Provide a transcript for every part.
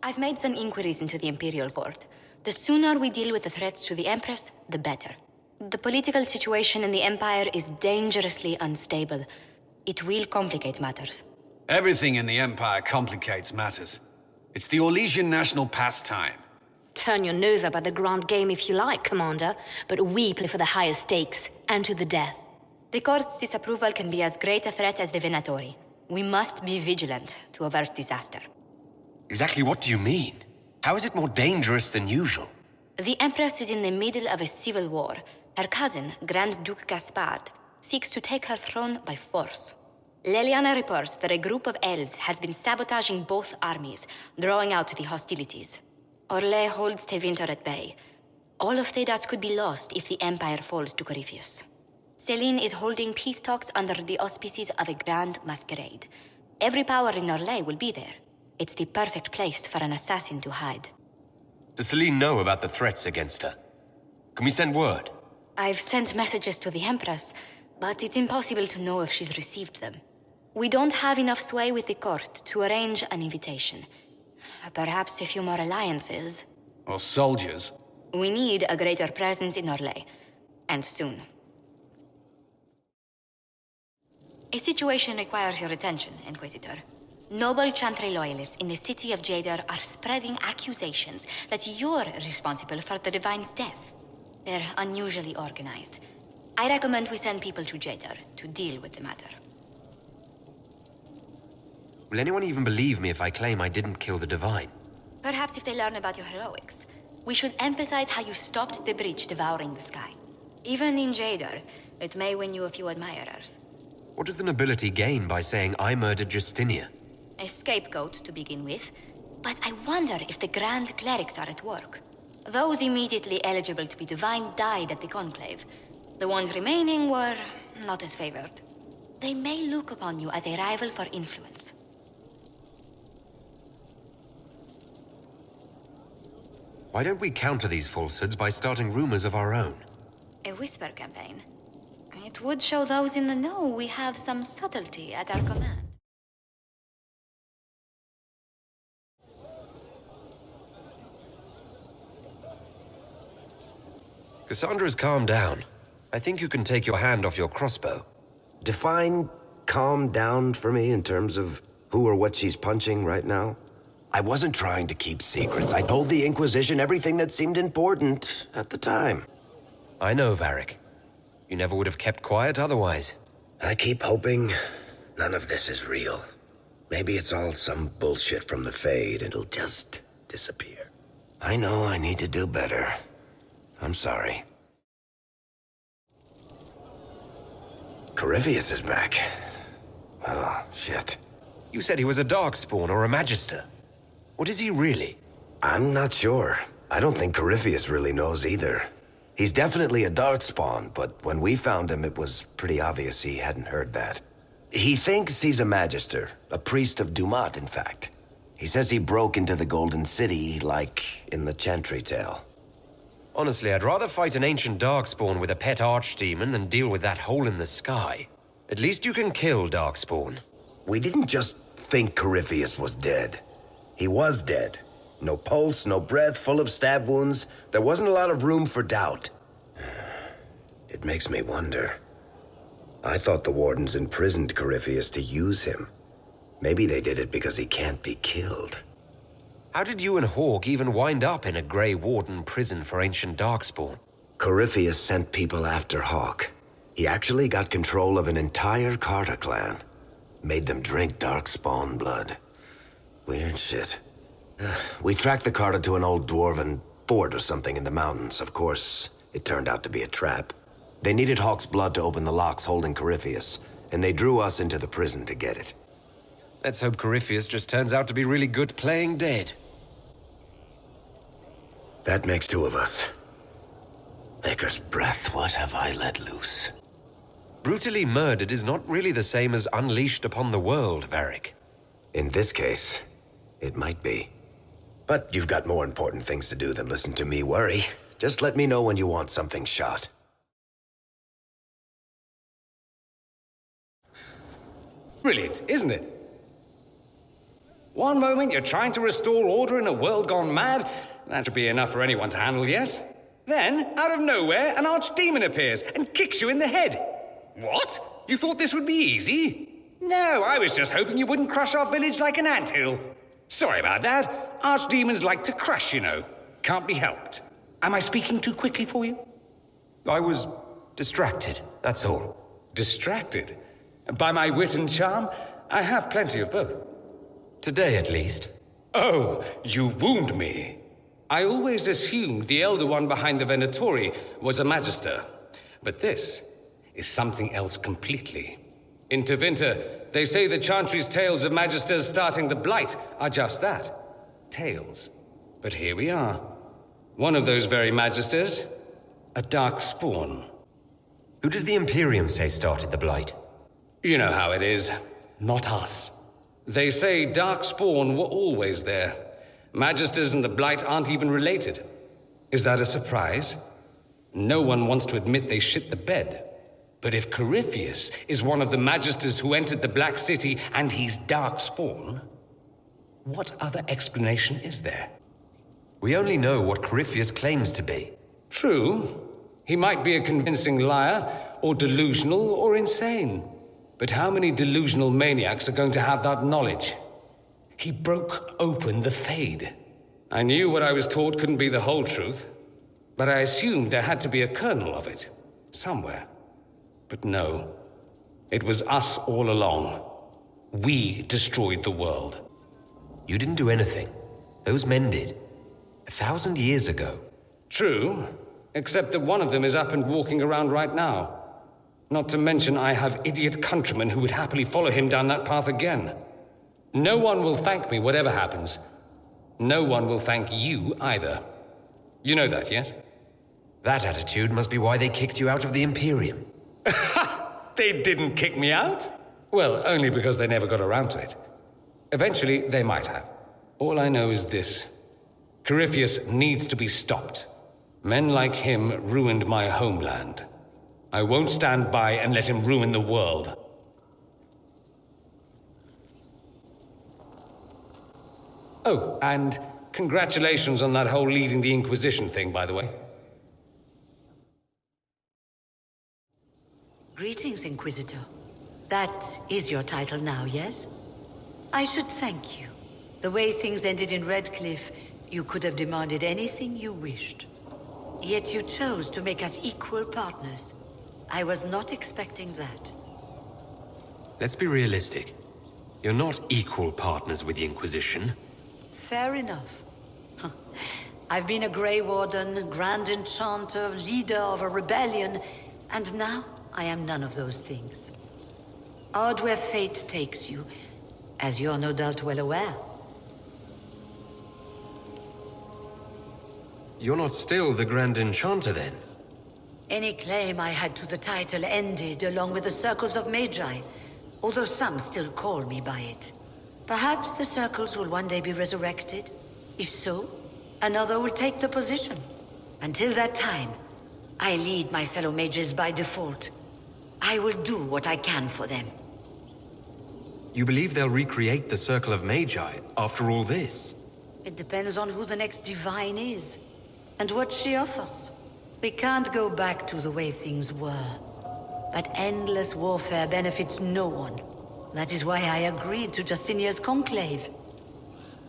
I've made some inquiries into the Imperial Court. The sooner we deal with the threats to the Empress, the better. The political situation in the Empire is dangerously unstable. It will complicate matters. Everything in the Empire complicates matters. It's the Orlesian national pastime. Turn your nose up at the grand game if you like, Commander, but we play for the higher stakes, and to the death. The Court's disapproval can be as great a threat as the Venatori. We must be vigilant to avert disaster. Exactly what do you mean? How is it more dangerous than usual? The Empress is in the middle of a civil war. Her cousin, Grand Duke Gaspard, seeks to take her throne by force. Leliana reports that a group of elves has been sabotaging both armies, drawing out the hostilities. Orlais holds Tevinter at bay. All of Thedas could be lost if the Empire falls to Corypheus. Celine is holding peace talks under the auspices of a grand masquerade. Every power in Orlais will be there. It's the perfect place for an assassin to hide. Does Celine know about the threats against her? Can we send word? I've sent messages to the Empress, but it's impossible to know if she's received them. We don't have enough sway with the court to arrange an invitation. Perhaps a few more alliances. Or soldiers. We need a greater presence in Orlais. And soon. A situation requires your attention, Inquisitor. Noble Chantry loyalists in the city of Jadar are spreading accusations that you're responsible for the Divine's death. They're unusually organized. I recommend we send people to Jadar to deal with the matter. Will anyone even believe me if I claim I didn't kill the Divine? Perhaps if they learn about your heroics. We should emphasize how you stopped the breach devouring the sky. Even in Jadar, it may win you a few admirers. What does the nobility gain by saying I murdered Justinia? A scapegoat to begin with, but I wonder if the Grand Clerics are at work. Those immediately eligible to be Divine died at the Conclave. The ones remaining were not as favored. They may look upon you as a rival for influence. Why don't we counter these falsehoods by starting rumors of our own? A whisper campaign. It would show those in the know we have some subtlety at our command. Cassandra's calmed down. I think you can take your hand off your crossbow. Define calm down for me in terms of who or what she's punching right now. I wasn't trying to keep secrets. I told the Inquisition everything that seemed important at the time. I know, Varric. You never would have kept quiet otherwise. I keep hoping none of this is real. Maybe it's all some bullshit from the Fade and it'll just disappear. I know I need to do better. I'm sorry. Corypheus is back. Oh, shit. You said he was a Darkspawn or a Magister. What is he really? I'm not sure. I don't think Corypheus really knows either. He's definitely a Darkspawn, but when we found him, it was pretty obvious he hadn't heard that. He thinks he's a Magister, a priest of Dumat, in fact. He says he broke into the Golden City, like in the Chantry tale. Honestly, I'd rather fight an ancient Darkspawn with a pet archdemon than deal with that hole in the sky. At least you can kill Darkspawn. We didn't just think Corypheus was dead. He was dead. No pulse, no breath, full of stab wounds. There wasn't a lot of room for doubt. It makes me wonder. I thought the Wardens imprisoned Corypheus to use him. Maybe they did it because he can't be killed. How did you and Hawk even wind up in a Grey Warden prison for ancient Darkspawn? Corypheus sent people after Hawk. He actually got control of an entire Carta clan. Made them drink Darkspawn blood. Weird shit. We tracked the Carta to an old dwarven fort or something in the mountains. Of course, it turned out to be a trap. They needed Hawk's blood to open the locks holding Corypheus, and they drew us into the prison to get it. Let's hope Corypheus just turns out to be really good playing dead. That makes two of us. Maker's breath, what have I let loose? Brutally murdered is not really the same as unleashed upon the world, Varric. In this case, it might be. But you've got more important things to do than listen to me worry. Just let me know when you want something shot. Brilliant, isn't it? One moment you're trying to restore order in a world gone mad. That should be enough for anyone to handle, yes? Then, out of nowhere, an archdemon appears and kicks you in the head. What? You thought this would be easy? No, I was just hoping you wouldn't crush our village like an anthill. Sorry about that. Archdemons like to crush, you know. Can't be helped. Am I speaking too quickly for you? I was distracted, that's all. Distracted? By my wit and charm? I have plenty of both. Today, at least. Oh, you wound me. I always assumed the Elder One behind the Venatori was a Magister. But this is something else completely. In Tevinter, they say the Chantry's tales of Magisters starting the Blight are just that. Tales. But here we are. One of those very Magisters, a dark spawn. Who does the Imperium say started the Blight? You know how it is. Not us. They say dark spawn were always there. Magisters and the Blight aren't even related. Is that a surprise? No one wants to admit they shit the bed. But if Corypheus is one of the Magisters who entered the Black City and he's dark spawn, what other explanation is there? We only know what Corypheus claims to be. True. He might be a convincing liar, or delusional, or insane. But how many delusional maniacs are going to have that knowledge? He broke open the Fade. I knew what I was taught couldn't be the whole truth, but I assumed there had to be a kernel of it, somewhere. But no, it was us all along. We destroyed the world. You didn't do anything. Those men did. 1,000 years ago. True, except that one of them is up and walking around right now. Not to mention I have idiot countrymen who would happily follow him down that path again. No one will thank me whatever happens. No one will thank you either. You know that, yes? That attitude must be why they kicked you out of the Imperium. They didn't kick me out? Well, only because they never got around to it. Eventually, they might have. All I know is this. Corypheus needs to be stopped. Men like him ruined my homeland. I won't stand by and let him ruin the world. Oh, and congratulations on that whole leading the Inquisition thing, by the way. Greetings, Inquisitor. That is your title now, yes? I should thank you. The way things ended in Redcliffe, you could have demanded anything you wished. Yet you chose to make us equal partners. I was not expecting that. Let's be realistic. You're not equal partners with the Inquisition. Fair enough. I've been a Grey Warden, Grand Enchanter, leader of a rebellion, and now I am none of those things. Odd where fate takes you, as you're no doubt well aware. You're not still the Grand Enchanter, then? Any claim I had to the title ended along with the Circles of Magi, although some still call me by it. Perhaps the Circles will one day be resurrected. If so, another will take the position. Until that time, I lead my fellow mages by default. I will do what I can for them. You believe they'll recreate the Circle of Magi after all this? It depends on who the next divine is, and what she offers. We can't go back to the way things were. But endless warfare benefits no one. That is why I agreed to Justinia's conclave.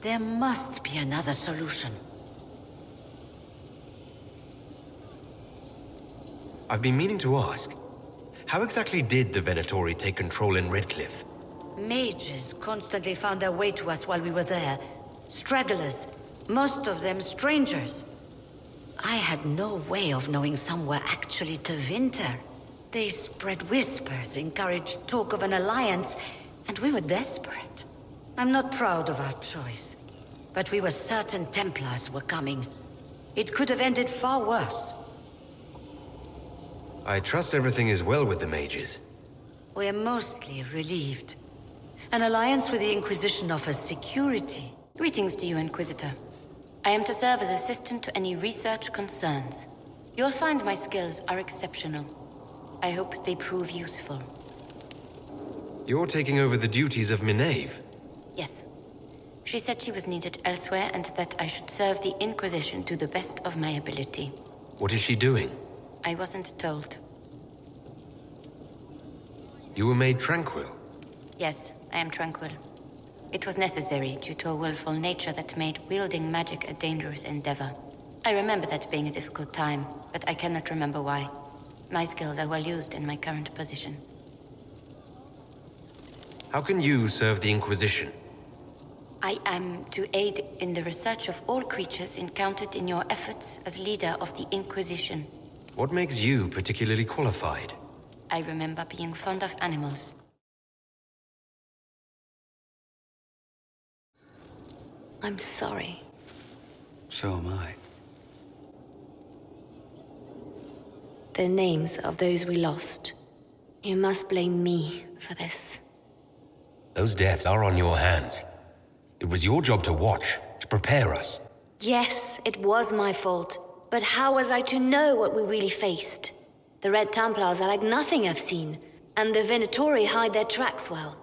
There must be another solution. I've been meaning to ask, how exactly did the Venatori take control in Redcliffe? Mages constantly found their way to us while we were there. Stragglers, most of them strangers. I had no way of knowing some were actually Tevinter. They spread whispers, encouraged talk of an alliance, and we were desperate. I'm not proud of our choice, but we were certain Templars were coming. It could have ended far worse. I trust everything is well with the mages. We're mostly relieved. An alliance with the Inquisition offers security. Greetings to you, Inquisitor. I am to serve as assistant to any research concerns. You'll find my skills are exceptional. I hope they prove useful. You're taking over the duties of Minave. Yes. She said she was needed elsewhere and that I should serve the Inquisition to the best of my ability. What is she doing? I wasn't told. You were made tranquil. Yes, I am tranquil. It was necessary due to a willful nature that made wielding magic a dangerous endeavor. I remember that being a difficult time, but I cannot remember why. My skills are well used in my current position. How can you serve the Inquisition? I am to aid in the research of all creatures encountered in your efforts as leader of the Inquisition. What makes you particularly qualified? I remember being fond of animals. I'm sorry. So am I. The names of those we lost. You must blame me for this. Those deaths are on your hands. It was your job to watch, to prepare us. Yes, it was my fault. But how was I to know what we really faced? The Red Templars are like nothing I've seen, and the Venatori hide their tracks well.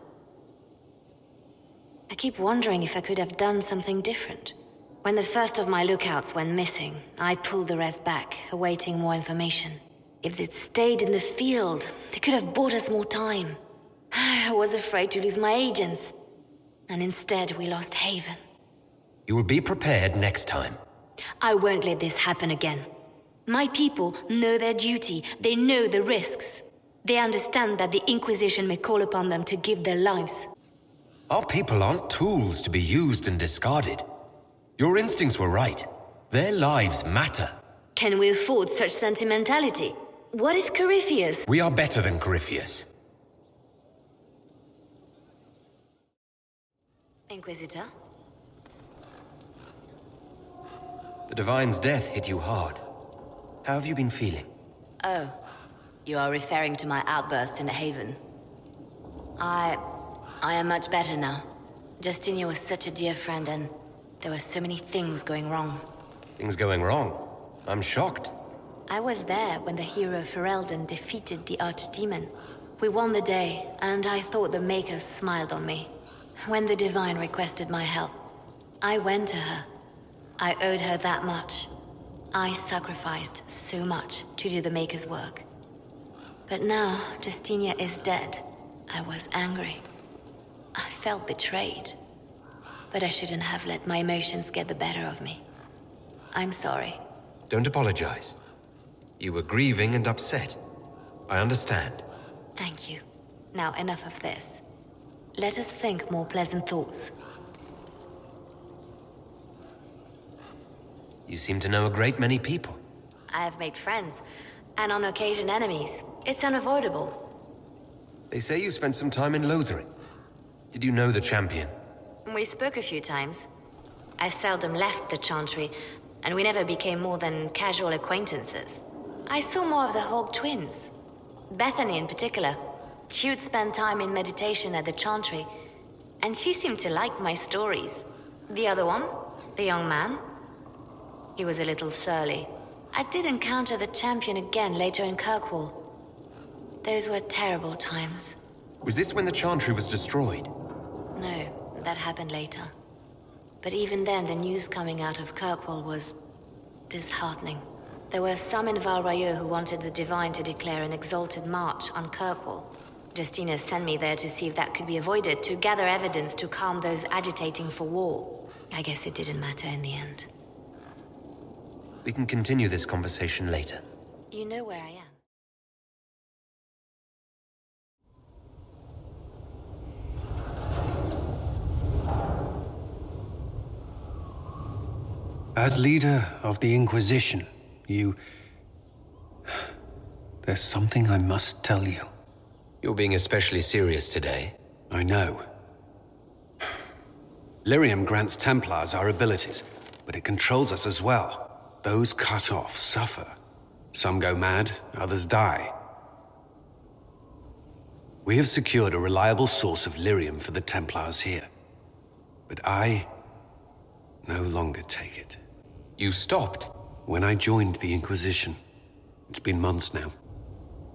I keep wondering if I could have done something different. When the first of my lookouts went missing, I pulled the rest back, awaiting more information. If they'd stayed in the field, they could have bought us more time. I was afraid to lose my agents. And instead, we lost Haven. You will be prepared next time. I won't let this happen again. My people know their duty. They know the risks. They understand that the Inquisition may call upon them to give their lives. Our people aren't tools to be used and discarded. Your instincts were right. Their lives matter. Can we afford such sentimentality? What if Corypheus... We are better than Corypheus. Inquisitor? The Divine's death hit you hard. How have you been feeling? Oh, you are referring to my outburst in Haven. I am much better now. Justinia was such a dear friend and there were so many things going wrong. Things going wrong? I'm shocked. I was there when the hero Ferelden defeated the Archdemon. We won the day, and I thought the Maker smiled on me. When the Divine requested my help, I went to her. I owed her that much. I sacrificed so much to do the Maker's work. But now, Justinia is dead. I was angry. I felt betrayed. But I shouldn't have let my emotions get the better of me. I'm sorry. Don't apologize. You were grieving and upset. I understand. Thank you. Now enough of this. Let us think more pleasant thoughts. You seem to know a great many people. I have made friends, and on occasion enemies. It's unavoidable. They say you spent some time in Lothering. Did you know the champion? We spoke a few times. I seldom left the Chantry, and we never became more than casual acquaintances. I saw more of the Hawk twins. Bethany in particular. She would spend time in meditation at the Chantry, and she seemed to like my stories. The other one, the young man, he was a little surly. I did encounter the champion again later in Kirkwall. Those were terrible times. Was this when the Chantry was destroyed? No, that happened later. But even then, the news coming out of Kirkwall was disheartening. There were some in Val Rayeux who wanted the Divine to declare an exalted march on Kirkwall. Justina sent me there to see if that could be avoided, to gather evidence to calm those agitating for war. I guess it didn't matter in the end. We can continue this conversation later. You know where I am. As leader of the Inquisition, there's something I must tell you. You're being especially serious today. I know. Lyrium grants Templars our abilities, but it controls us as well. Those cut off suffer. Some go mad, others die. We have secured a reliable source of lyrium for the Templars here. But I no longer take it. You stopped? When I joined the Inquisition. It's been months now.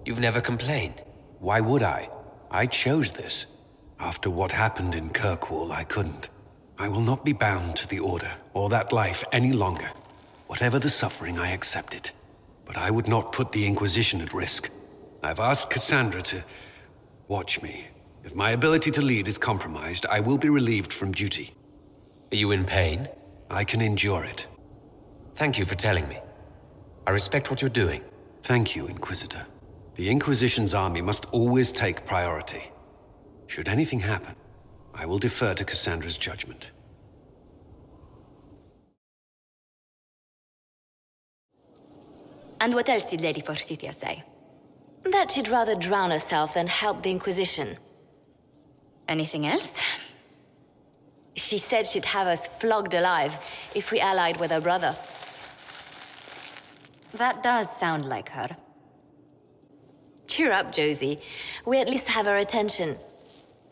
You've never complained? Why would I? I chose this. After what happened in Kirkwall, I couldn't. I will not be bound to the Order or that life any longer. Whatever the suffering, I accept it. But I would not put the Inquisition at risk. I've asked Cassandra to watch me. If my ability to lead is compromised, I will be relieved from duty. Are you in pain? I can endure it. Thank you for telling me. I respect what you're doing. Thank you, Inquisitor. The Inquisition's army must always take priority. Should anything happen, I will defer to Cassandra's judgment. And what else did Lady Forsythia say? That she'd rather drown herself than help the Inquisition. Anything else? She said she'd have us flogged alive if we allied with her brother. That does sound like her. Cheer up, Josie. We at least have her attention.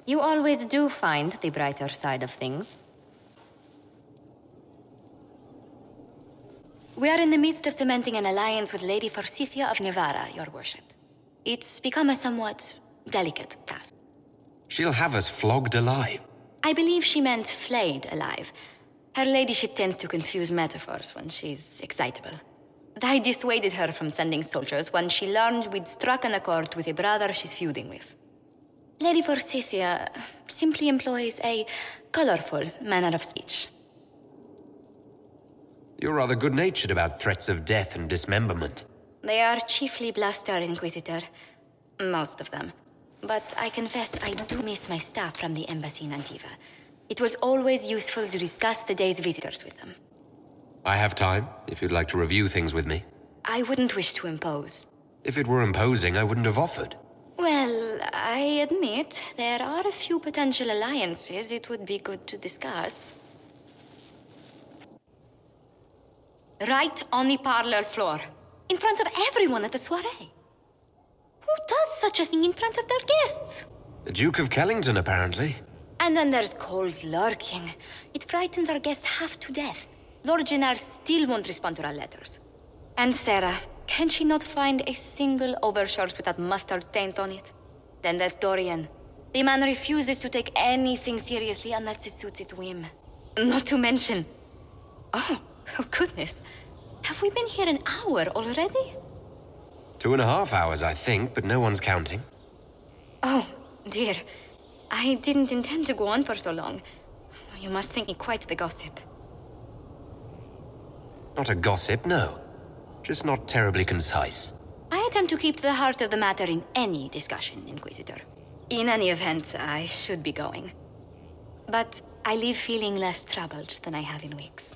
You always do find the brighter side of things. We are in the midst of cementing an alliance with Lady Forsythia of Navarra, your worship. It's become a somewhat delicate task. She'll have us flogged alive. I believe she meant flayed alive. Her ladyship tends to confuse metaphors when she's excitable. I dissuaded her from sending soldiers when she learned we'd struck an accord with a brother she's feuding with. Lady Forsythia simply employs a colorful manner of speech. You're rather good-natured about threats of death and dismemberment. They are chiefly bluster, Inquisitor. Most of them. But I confess I do miss my staff from the embassy in Antiva. It was always useful to discuss the day's visitors with them. I have time, if you'd like to review things with me. I wouldn't wish to impose. If it were imposing, I wouldn't have offered. Well, I admit there are a few potential alliances it would be good to discuss. Right on the parlor floor, in front of everyone at the soiree. Who does such a thing in front of their guests? The Duke of Kellington, apparently. And then there's Cole's lurking. It frightens our guests half to death. Lord Gennard still won't respond to our letters. And Sarah, can she not find a single overshirt without mustard stains on it? Then there's Dorian. The man refuses to take anything seriously unless it suits its whim. Not to mention... Oh goodness. Have we been here an hour already? 2.5 hours, I think, but no one's counting. Oh, dear. I didn't intend to go on for so long. You must think me quite the gossip. Not a gossip, no. Just not terribly concise. I attempt to keep to the heart of the matter in any discussion, Inquisitor. In any event, I should be going. But I leave feeling less troubled than I have in weeks.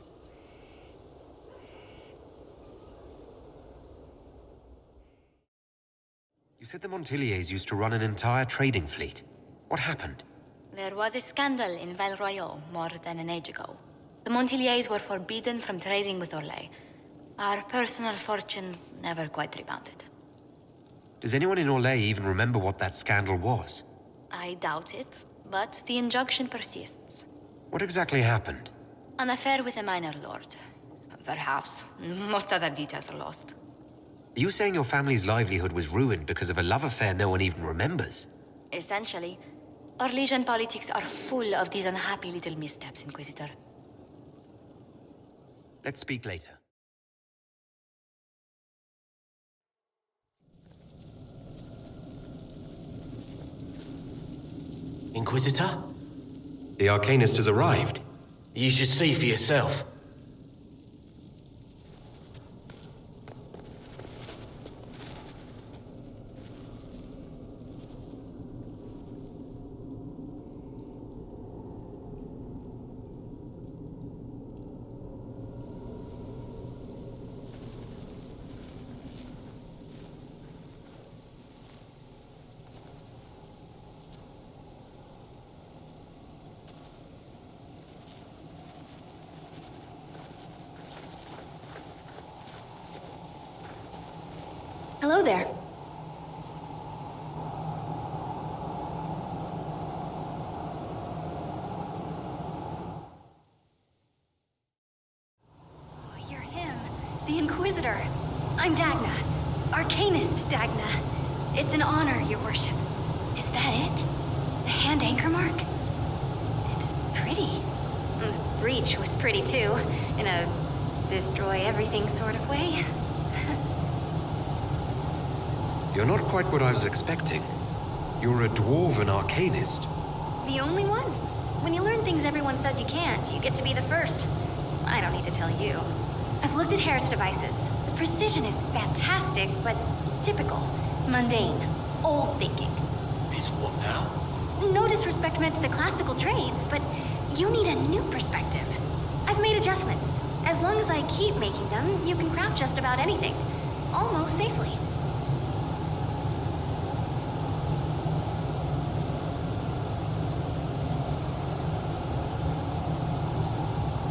You said the Montiliers used to run an entire trading fleet. What happened? There was a scandal in Val Royaux more than an age ago. The Montiliers were forbidden from trading with Orlais. Our personal fortunes never quite rebounded. Does anyone in Orlais even remember what that scandal was? I doubt it, but the injunction persists. What exactly happened? An affair with a minor lord. Perhaps. Most other details are lost. Are you saying your family's livelihood was ruined because of a love affair no one even remembers? Essentially. Orlesian politics are full of these unhappy little missteps, Inquisitor. Let's speak later. Inquisitor? The Arcanist has arrived. You should see for yourself. Hello there. Oh, you're him. The Inquisitor. I'm Dagna. Arcanist Dagna. It's an honor, your worship. Is that it? The hand anchor mark? It's pretty. breach was pretty too, in a destroy everything sort of way. You're not quite what I was expecting. You're a dwarven arcanist. The only one. When you learn things everyone says you can't, you get to be the first. I don't need to tell you. I've looked at Harriet's devices. The precision is fantastic, but typical. Mundane. Old thinking. Is what now? No disrespect meant to the classical trades, but you need a new perspective. I've made adjustments. As long as I keep making them, you can craft just about anything. Almost safely.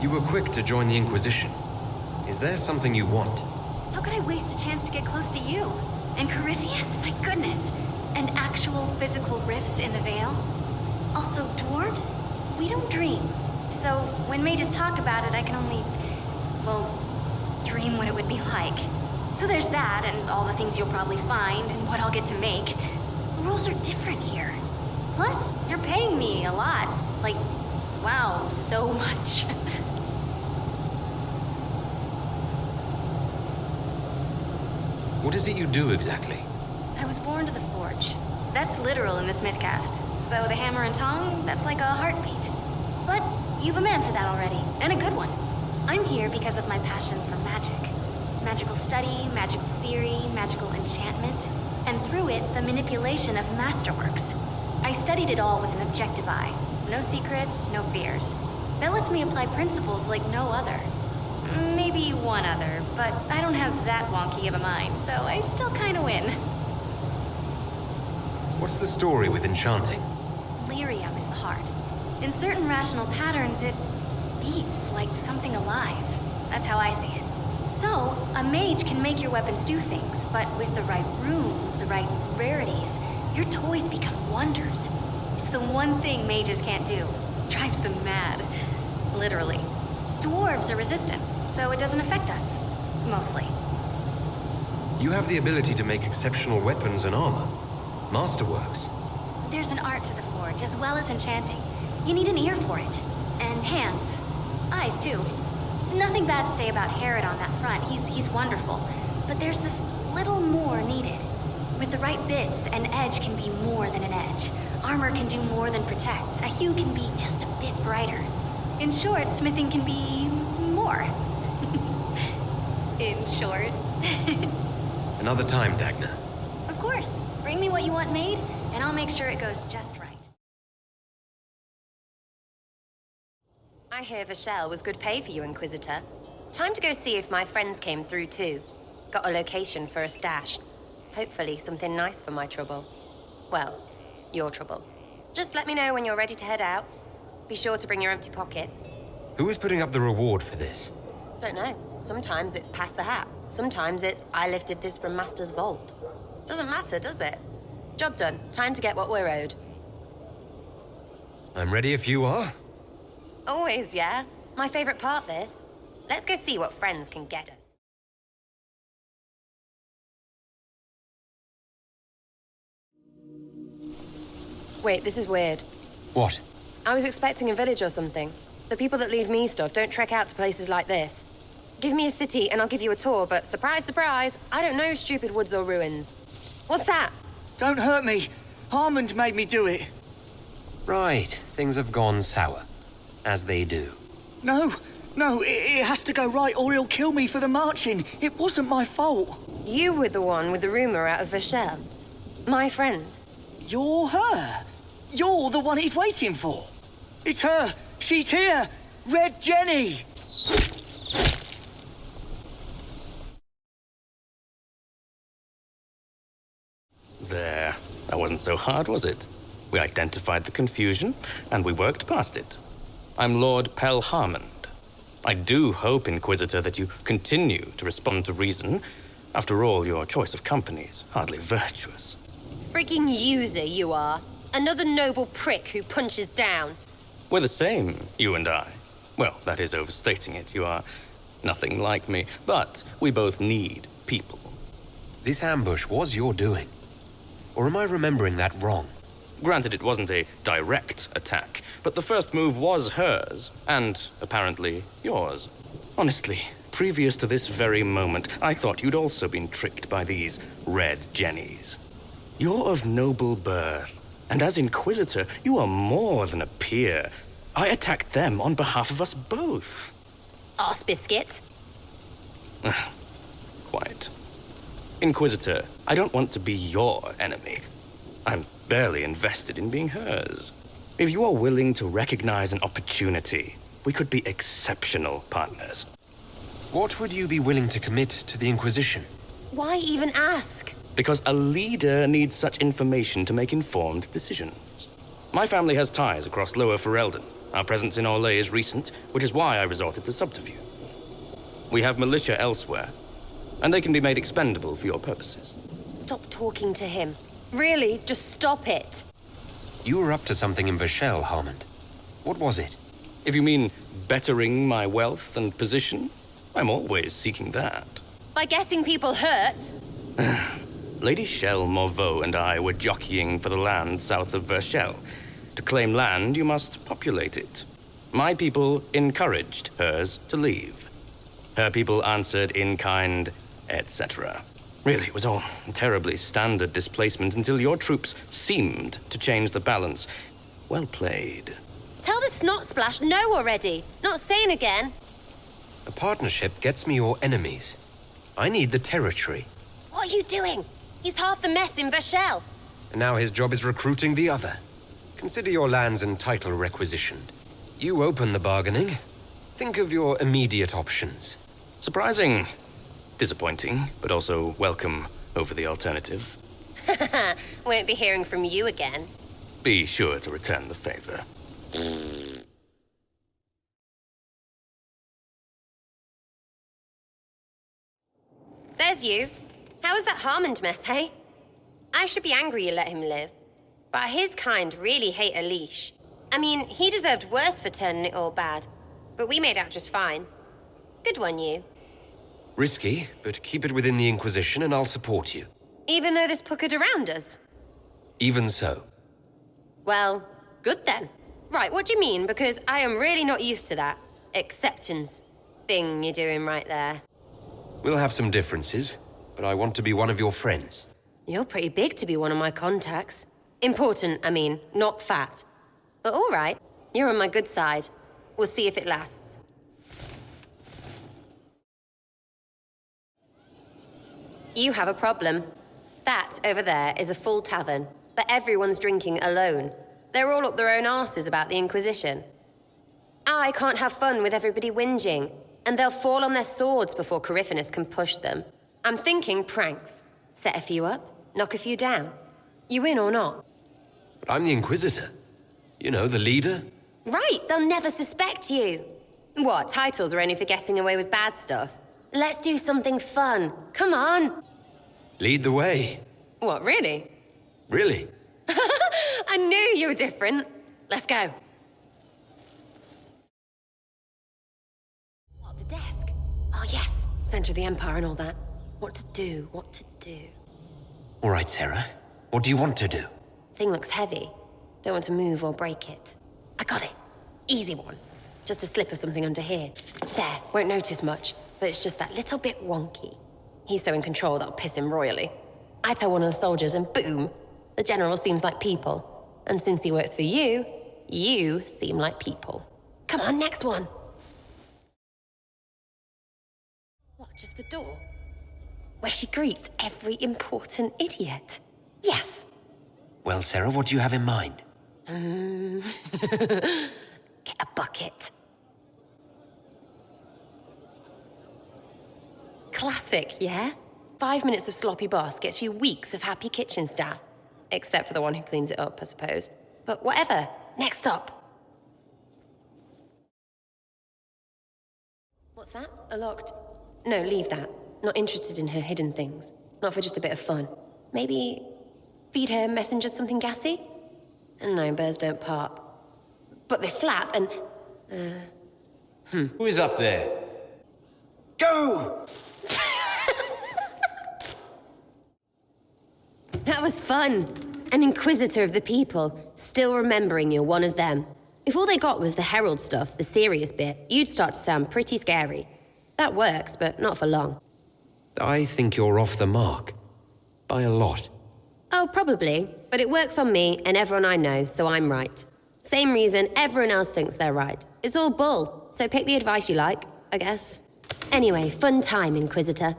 You were quick to join the Inquisition. Is there something you want? How could I waste a chance to get close to you? And Corypheus? My goodness. And actual physical rifts in the Vale? Also, dwarves? We don't dream. So, when mages talk about it, I can only, well, dream what it would be like. So there's that, and all the things you'll probably find, and what I'll get to make. Rules are different here. Plus, you're paying me a lot. Like, wow, so much. What is it you do exactly? I was born to the forge. That's literal in this mythcast. So the hammer and tongue, that's like a heartbeat. But you've a man for that already, and a good one. I'm here because of my passion for magic. Magical study, magical theory, magical enchantment, and through it, the manipulation of masterworks. I studied it all with an objective eye. No secrets, no fears. That lets me apply principles like no other. Maybe one other, but I don't have that wonky of a mind, so I still kinda win. What's the story with enchanting? Lyrium is the heart. In certain rational patterns, it beats like something alive. That's how I see it. So, a mage can make your weapons do things, but with the right runes, the right rarities, your toys become wonders. It's the one thing mages can't do. Drives them mad. Literally. Dwarves are resistant, so it doesn't affect us. Mostly. You have the ability to make exceptional weapons and armor. Masterworks. There's an art to the forge, as well as enchanting. You need an ear for it. And hands. Eyes, too. Nothing bad to say about Herod on that front. He's wonderful. But there's this little more needed. With the right bits, an edge can be more than an edge. Armor can do more than protect. A hue can be just a bit brighter. In short, smithing can be more. In short. Another time, Dagna. Of course. Bring me what you want made, and I'll make sure it goes just right. I hear Vashel was good pay for you, Inquisitor. Time to go see if my friends came through too. Got a location for a stash. Hopefully something nice for my trouble. Well, your trouble. Just let me know when you're ready to head out. Be sure to bring your empty pockets. Who is putting up the reward for this? Don't know. Sometimes it's pass the hat. Sometimes it's I lifted this from Master's vault. Doesn't matter, does it? Job done. Time to get what we're owed. I'm ready if you are. Always, yeah. My favorite part, this. Let's go see what friends can get us. Wait, this is weird. What? I was expecting a village or something. The people that leave me stuff don't trek out to places like this. Give me a city and I'll give you a tour, but surprise, surprise, I don't know stupid woods or ruins. What's that? Don't hurt me. Harmond made me do it. Right, things have gone sour. As they do. No, it has to go right or he'll kill me for the marching. It wasn't my fault. You were the one with the rumor out of Vashel. My friend. You're her. You're the one he's waiting for. It's her. She's here. Red Jenny. There. That wasn't so hard, was it? We identified the confusion, and we worked past it. I'm Lord Pelharmond. I do hope, Inquisitor, that you continue to respond to reason. After all, your choice of company is hardly virtuous. Freaking user, you are. Another noble prick who punches down. We're the same, you and I. Well, that is overstating it. You are nothing like me, but we both need people. This ambush was your doing. Or am I remembering that wrong? Granted, it wasn't a direct attack, but the first move was hers, and apparently yours. Honestly, previous to this very moment, I thought you'd also been tricked by these red jennies. You're of noble birth, and as Inquisitor, you are more than a peer. I attacked them on behalf of us both. Arse biscuit. Quite. Inquisitor, I don't want to be your enemy. I'm barely invested in being hers. If you are willing to recognize an opportunity, we could be exceptional partners. What would you be willing to commit to the Inquisition? Why even ask? Because a leader needs such information to make informed decisions. My family has ties across Lower Ferelden. Our presence in Orlais is recent, which is why I resorted to subterfuge. We have militia elsewhere, and they can be made expendable for your purposes. Stop talking to him. Really, just stop it. You were up to something in Vashel, Harmond. What was it? If you mean bettering my wealth and position, I'm always seeking that. By getting people hurt? Lady Shell Morveau and I were jockeying for the land south of Vashel. To claim land, you must populate it. My people encouraged hers to leave. Her people answered in kind, etc. Really, it was all terribly standard displacement until your troops seemed to change the balance. Well played. Tell the snot splash no already. Not saying again. A partnership gets me your enemies. I need the territory. What are you doing? He's half the mess in Vashel. And now his job is recruiting the other. Consider your lands and title requisitioned. You open the bargaining. Think of your immediate options. Surprising. Disappointing, but also welcome over the alternative. Won't be hearing from you again. Be sure to return the favor. There's you. How was that Harmond mess, hey? I should be angry you let him live. But his kind really hate a leash. I mean, he deserved worse for turning it all bad. But we made out just fine. Good one, you. Risky, but keep it within the Inquisition and I'll support you. Even though this puckered around us? Even so. Well, good then. Right, what do you mean? Because I am really not used to that acceptance thing you're doing right there. We'll have some differences, but I want to be one of your friends. You're pretty big to be one of my contacts. Important, I mean, not fat. But all right, you're on my good side. We'll see if it lasts. You have a problem. That over there is a full tavern, but everyone's drinking alone. They're all up their own arses about the Inquisition. I can't have fun with everybody whinging, and they'll fall on their swords before Coryphanus can push them. I'm thinking pranks. Set a few up, knock a few down. You in or not? But I'm the Inquisitor. You know, the leader. Right, they'll never suspect you. What, titles are only for getting away with bad stuff? Let's do something fun. Come on. Lead the way. What, really? Really? I knew you were different. Let's go. What, the desk? Oh, yes. Center of the Empire and all that. What to do, what to do. All right, Sarah. What do you want to do? Thing looks heavy. Don't want to move or break it. I got it. Easy one. Just a slip of something under here. There, won't notice much, but it's just that little bit wonky. He's so in control that'll piss him royally. I tell one of the soldiers and boom, the general seems like people. And since he works for you, you seem like people. Come on, next one. What, just the door? Where she greets every important idiot. Yes. Well, Sarah, what do you have in mind? Get a bucket. Classic, yeah? 5 minutes of sloppy boss gets you weeks of happy kitchen staff. Except for the one who cleans it up, I suppose. But whatever. Next up. What's that? A locked... No, leave that. Not interested in her hidden things. Not for just a bit of fun. Maybe feed her messengers something gassy? And no, birds don't pop. But they flap and... Who is up there? Go! That was fun. An Inquisitor of the people, still remembering you're one of them. If all they got was the Herald stuff, the serious bit, you'd start to sound pretty scary. That works, but not for long. I think you're off the mark. By a lot. Oh, probably. But it works on me and everyone I know, so I'm right. Same reason everyone else thinks they're right. It's all bull, so pick the advice you like, I guess. Anyway, fun time, Inquisitor.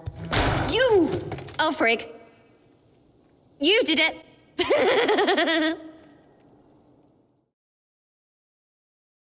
You! Oh, frig. You did it!